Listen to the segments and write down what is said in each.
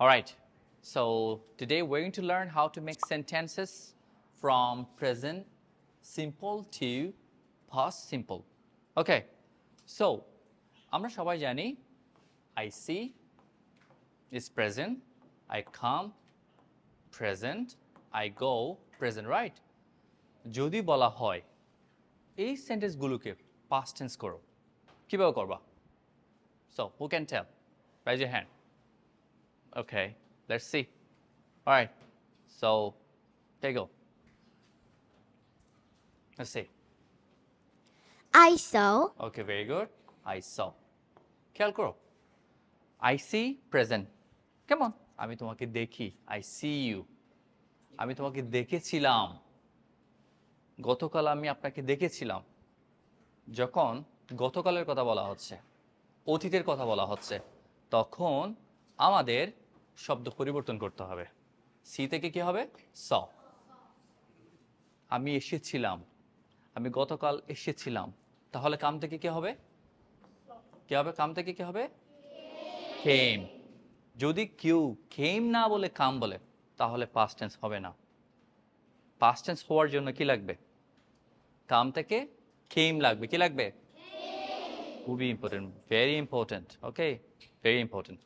All right. So today we're going to learn how to make sentences from present simple to past simple. Okay. So আমরা সবাই জানি I see is present, I come present, I go present, right? যদি বলা হয় এই সেন্টেন্সগুলোকে past tense করো কিভাবে করবা? So who can tell? Raise your hand. Okay, let's see. All right, so there you go. Let's see. I saw. Okay, very good. I saw. খেয়াল করো I see present. কেমন? আমি তোমাকে দেখি I see you. আমি তোমাকে দেখেছিলাম গতকাল আমি আপনাকে দেখেছিলাম যখন গতকালের কথা বলা হচ্ছে অতীতের কথা বলা হচ্ছে তখন আমাদের শব্দ পরিবর্তন করতে হবে সি থেকে কি হবে স আমি এসেছিলাম আমি গতকাল এসেছিলাম তাহলে কাম থেকে কি হবে কাম থেকে কি হবে কেম যদি কেউ কেম না বলে কাম বলে তাহলে পাস্ট টেন্স হবে না পাস্ট টেন্স হওয়ার জন্য কি লাগবে কাম থেকে কেম লাগবে কি লাগবে খুবই important very important okay very important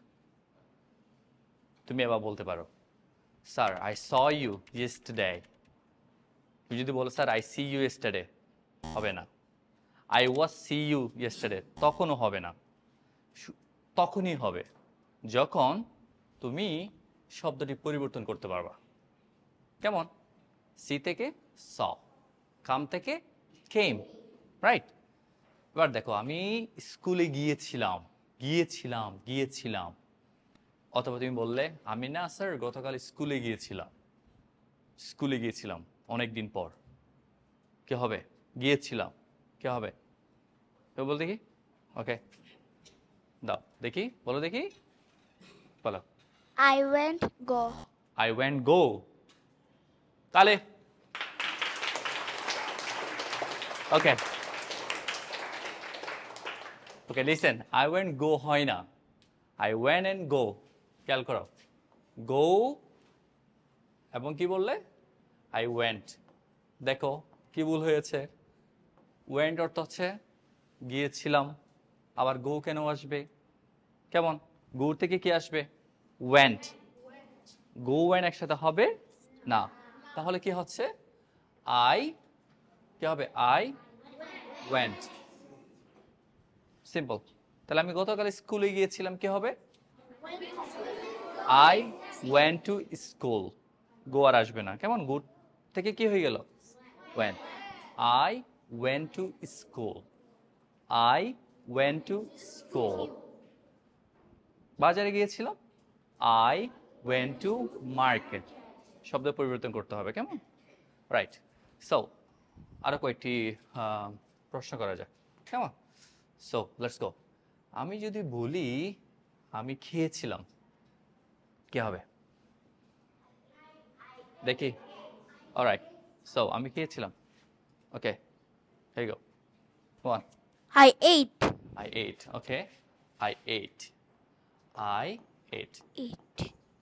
তুমি এবার বলতে পারো sir I saw you yesterday তুমি যদি বলো sir I see you yesterday হবে না I was see you yesterday তখনও হবে না তখনই হবে যখন তুমি শব্দটি পরিবর্তন করতে পারবা কেমন সি থেকে স কাম থেকে কেম রাইট এবার দেখো আমি স্কুলে গিয়েছিলাম অথবা তুমি বললে আমি না স্যার গতকাল স্কুলে গিয়েছিলাম অনেক দিন পর কি হবে গিয়েছিলাম কি হবে কেউ বল দেখি ওকে দাও দেখি বলো দেখি বলো I went go তাহলে ওকে লিসেন I went go হয় না I went and go খেয়াল করো go এবং কি বললে I went দেখো কি ভুল হয়েছে went অর্থ হচ্ছে গিয়েছিলাম আবার go কেন আসবে কেমন go থেকে কি আসবে went go went একসাথে হবে না তাহলে কি হচ্ছে কি হবে I went সিম্পল তাহলে আমি গতকাল স্কুলে গিয়েছিলাম কি হবে I went to school go আর আসবে না কেমন go থেকে কি হয়ে গেল went I went to school বাজারে গিয়েছিলাম I went to market শব্দ পরিবর্তন করতে হবে কেমন রাইট সো আরো কয়েকটি প্রশ্ন করা যাক কেমন সো লেটস গো আমি যদি বলি আমি খেয়েছিলাম কি হবে দেখি অলরাইট সো আমি খেয়েছিলাম ওকে here you go go on I ate. okay I ate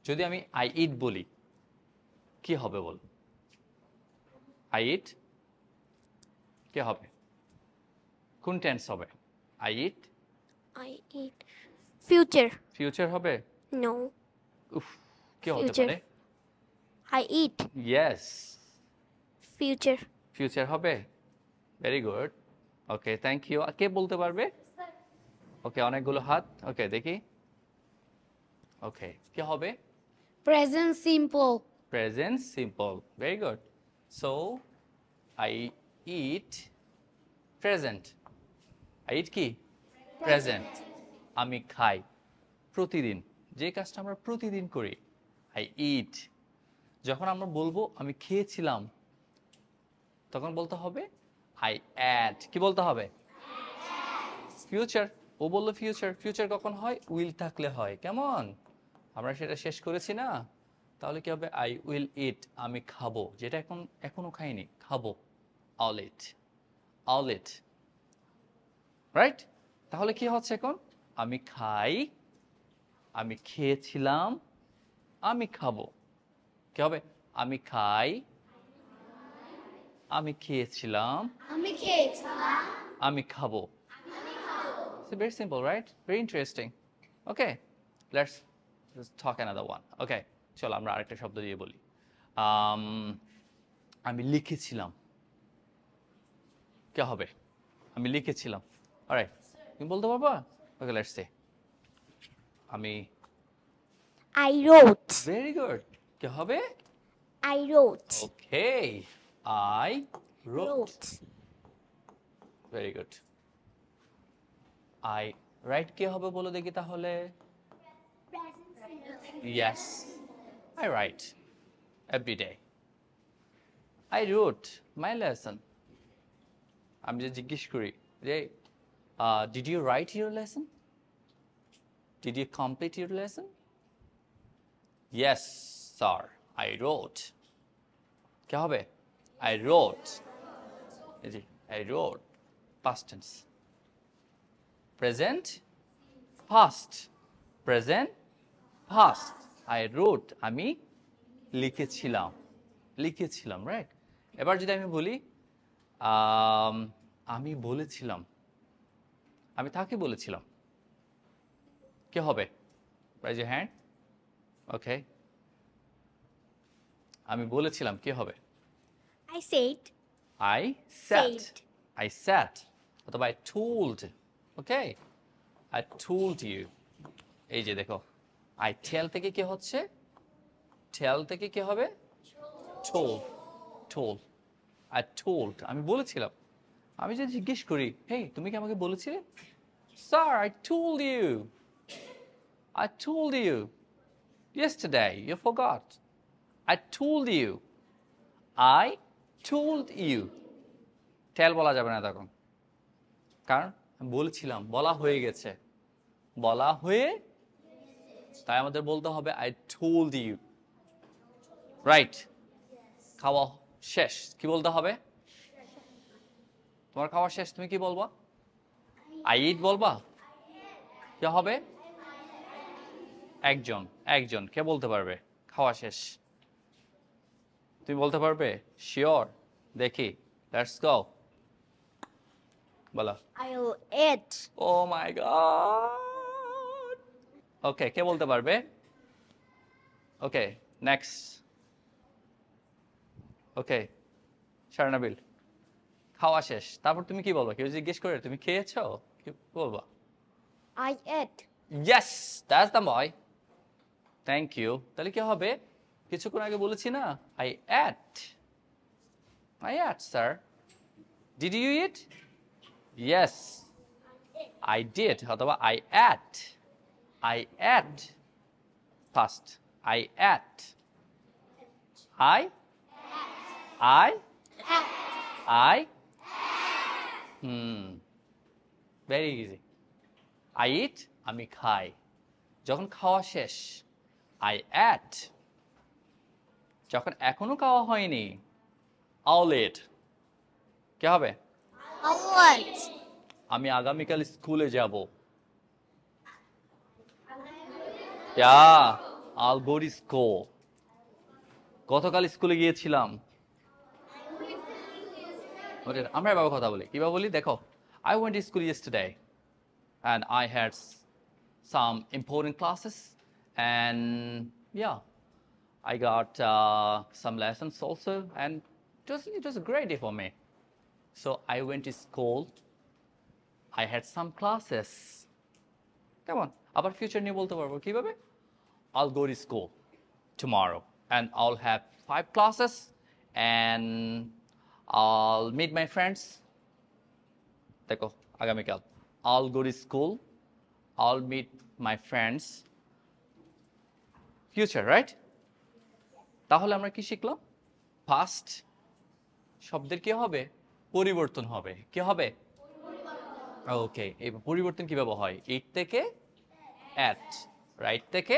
যদি আমি I eat বলি কি হবে বল I eat কি হবে কোন টেন্স হবে I eat Future. হবে No. উফ কি হতে Future. পারে I eat. yes Future. হবে very good okay thank you কে বলতে পারবে ওকে অনেকগুলো হাত ওকে দেখি ওকে কি হবে Present simple. very good so I eat present I eat কি present আমি খাই প্রতিদিন যে কাজটা আমরা প্রতিদিন করি I eat যখন আমরা বলবো আমি খেয়েছিলাম তখন বলতে হবে I ate কি বলতে হবে ফিউচার ও বললো ফিউচার কখন হয় উইল থাকলে হয় কেমন আমরা সেটা শেষ করেছি না তাহলে কি হবে I will eat আমি খাবো যেটা এখনো খাইনি খাবো I'll eat রাইট তাহলে কি হচ্ছে এখন আমি খাই আমি খেয়েছিলাম আমি খাবো কি হবে আমি খাই আমি খেয়েছিলাম আমি খাবো so very simple right very interesting okay let's talk another one okay চলো আমরা আরেকটা শব্দ দিয়ে বলি আমি লিখেছিলাম কে হবে আমি লিখেছিলাম অলরাইট তুমি বলতে পারবা ওকে লেটস সে আমি I wrote. ভেরি গুড কে হবে I wrote. Okay I wrote Wrote. Very good I write কে হবে বলো দেখি তাহলে yes I write every day I wrote my lesson আমি যে জিজ্ঞেস করি যে did you write your lesson did you complete your lesson yes sir I wrote কে হবে আই রোট জি I wrote past tense present fast present fast I wrote আমি লিখেছিলাম রাইট এবার যদি আমি বলি আমি বলেছিলাম আমি তাকে বলেছিলাম কে হবে রাইজ ইউর হ্যান্ড ওকে আমি বলেছিলাম কে হবে I said. I said. Said. I said. অথবা I told. Okay? I told you. এই যে দেখো I tell থেকে কি হচ্ছে tell থেকে কি হবে told. I told. আমি বলেছিলাম আমি যে জিজ্ঞেস করি হেই তুমি কি আমাকে বলেছিলে sir I told you. I told you. Yesterday you forgot. I told you. I told you. টেল বলা যাবে না তখন কারণ আমি বলেছিলাম বলা হয়ে গেছে বলা হয়ে তাই আমাদের বলতে হবে I told you. রাইট খাওয়া শেষ কি বলতে হবে তোমার খাওয়া শেষ তুমি কি বলবা I eat বলবা কি হবে একজন কে বলতে পারবে খাওয়া শেষ তুমি বলতে পারবে শিওর দেখি লেটস গো বলো I'll eat. ও মাই গড ওকে কে বলতে পারবে ওকে নেক্সট ওকে শারনাবিল খাওয়া শেষ তারপর তুমি কি বলবা কেউ জিজ্ঞেস করে তুমি খেয়েছো কি বলবা I ate. Yes that's the boy thank you তাহলে কি হবে কিছুক্ষণ আগে বলেছি না I ate sir did you eat yes I did অথবা I ate first I ate I very easy I eat আমি খাই যখন খাওয়া শেষ I ate যখন এখনো খাওয়া হয়নি I'll eat কি হবে I'll eat. আমি আগামীকাল স্কুলে যাব Yeah, I'll go to school. গতকাল স্কুলে গিয়েছিলাম আমরা এভাবে কথা বলি কিভাবে বলি দেখো I went to school yesterday and I had some important classes and yeah I got some lessons also and it was a great day for me so I went to school I had some classes কেমন আবার future নিয়ে বলতে পারবো কিভাবে I'll go to school tomorrow and I'll have 5 classes and I'll meet my friends দেখো আগামীকাল I'll go to school I'll meet my friends future right তাহলে আমরা কি শিখলাম past শব্দের কি হবে পরিবর্তন হবে কি হবে ওকে এই পরিবর্তন কিভাবে হয় ইট থেকে at রাইট থেকে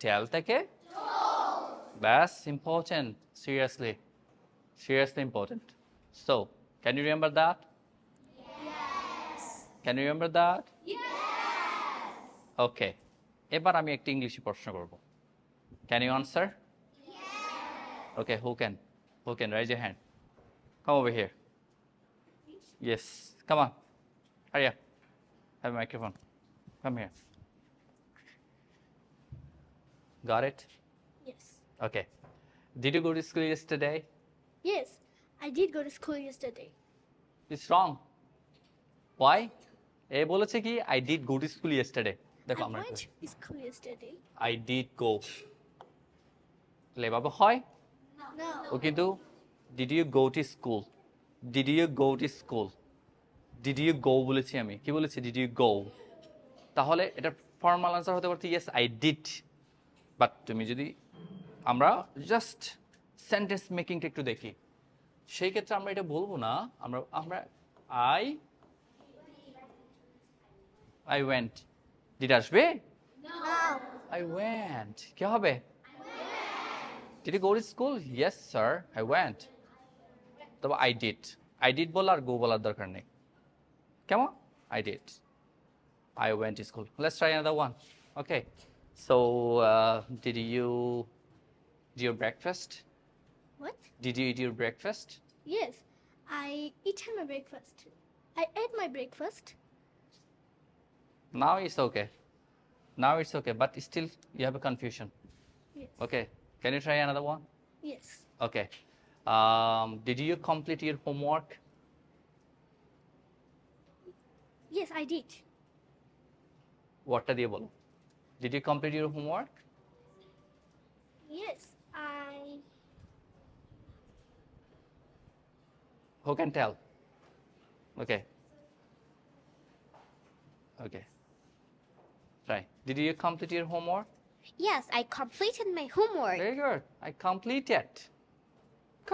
tell থেকে ব্যাস important seriously important so can you remember that can you remember that okay এবার আমি একটা ইংলিশে প্রশ্ন করব Can you answer? Okay, who can? Who can? Raise your hand. Come over here. Yes, come on. Hurry up. Have a microphone. Come here. Got it? Yes. Okay. Did you go to school yesterday? Yes, I did go to school yesterday. It's wrong. Why? এ বলেছে কি I did go to school yesterday. দেখো I আমরা went to school yesterday. I did go. তাহলে এভাবে হয়? No. ও কিন্তু did you go to school? Did you go to school? Did you go বলেছি আমি। কি বলেছি? Did you go? তাহলে এটা ফর্মাল আনসার হতে পারত yes I did. বাট তুমি যদি আমরা জাস্ট সেন্টেন্স মেকিংটা একটু দেখি সেই ক্ষেত্রে আমরা এটা বলবো না আমরা আমরা I went. Did আসবে? No. I went. কি হবে? Did you go to school? Yes sir, I went. তবে I did. I did বলার আর go বলার দরকার নেই। কেমন? I did. I went to school. Let's try another one. Okay. So, did you do your breakfast? What? Did you eat your breakfast? Yes, I eaten my breakfast. I ate my breakfast. Now it's okay. Now it's okay, but still you have a confusion. Yes. Okay. Can you try another one? Yes. Okay. Did you complete your homework? Yes, I did. Whatটা দিয়ে বলো? Did you complete your homework? Yes, I. Who can tell? Okay. Okay. Try. Did you complete your homework? Yes, I completed my homework. Very good. I completed.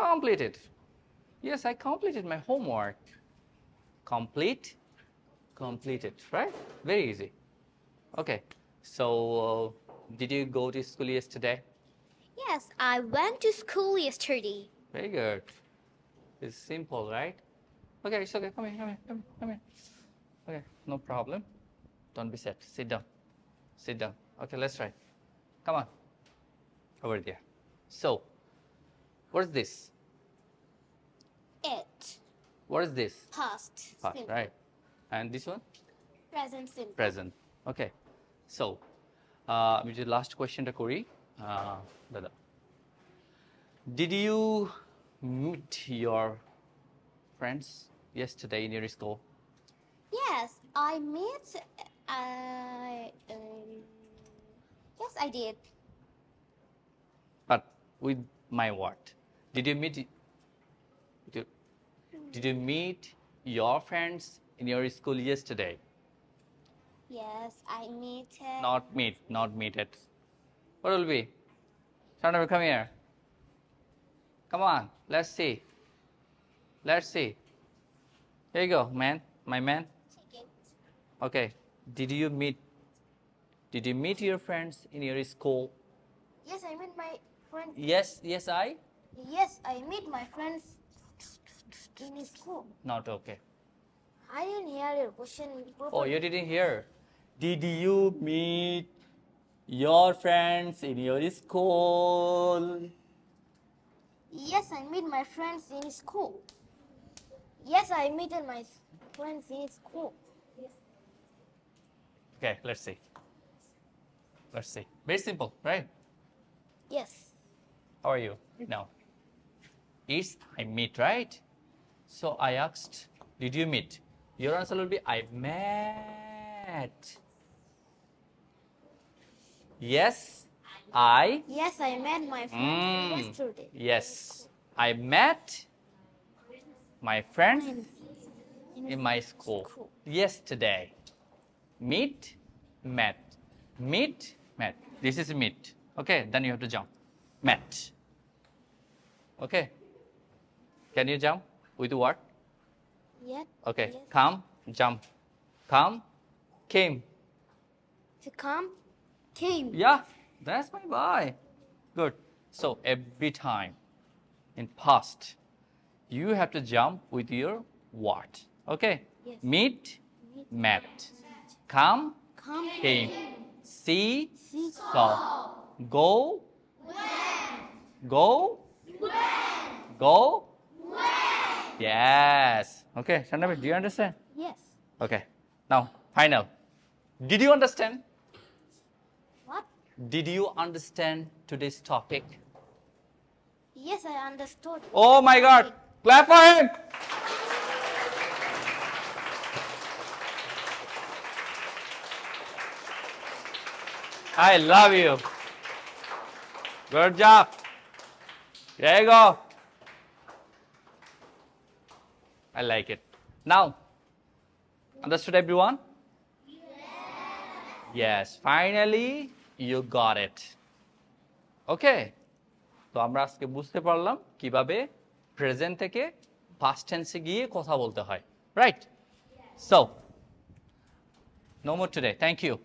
Completed. Yes, I completed my homework. Complete. Completed. Right? Very easy. Okay. So, did you go to school yesterday? Yes, I went to school yesterday. Very good. It's simple, right? Okay, it's okay. Come here, come here, come here, come here. Okay, no problem. Don't be sad. Sit down. Sit down. Okay, let's try. Come on. Over there. So, what is this? It. What is this? Past. Past, Simple. right? And this one? Present simple. Present. Okay. So, আমি যে last questionটা করি, দাদা. Did you meet your friends yesterday in your school? Yes, I met. Yes, I did. But with my what? Did you meet? Did you meet your friends in your school yesterday? Yes, I met. Not meet it. What will be? Sharnavi, come here. Come on, let's see. Let's see. Here you go, man. My man. Take it. Okay. Did you meet your friends in your school? Yes, I met my friend. Yes, I. Yes, I met my friends in school. Not okay. I didn't hear your question properly. Oh, you didn't hear. Did you meet your friends in your school? Yes, I met my friends in school. Yes, I met my friends in school. Yes. Okay, let's see. Let's see. Very simple, right? Yes. How are you now? Is I meet, right? So I asked, did you meet? Your answer will be I met. Yes, I. Yes, I met my friends yesterday. Yes, I met my friends in my school yesterday. Meet, met. Meet, met. This is meet. Okay, then you have to jump. Met. Okay. Can you jump with what? Yes. Okay. Yes. Come, jump. Come, came. To come, came. Yeah, that's my boy. Good. So every time in past, you have to jump with your what? Okay. Yes. Meet, met. Come, Come, came. See, see, saw. Go, Go? Go? Yes. Okay, Shannavi, do you understand? Yes. Okay, now, final. Did you understand? What? Did you understand today's topic? Yes, I understood. Oh my God! Clap for him! I love you. Good job. There you go. I like it. Now, understood everyone? Yes, finally you got it. Okay? তো আমরা আজকে বুঝতে পারলাম কিভাবে present থেকে past টেন্সে গিয়ে কথা বলতে হয়। Right? So, no more today. Thank you.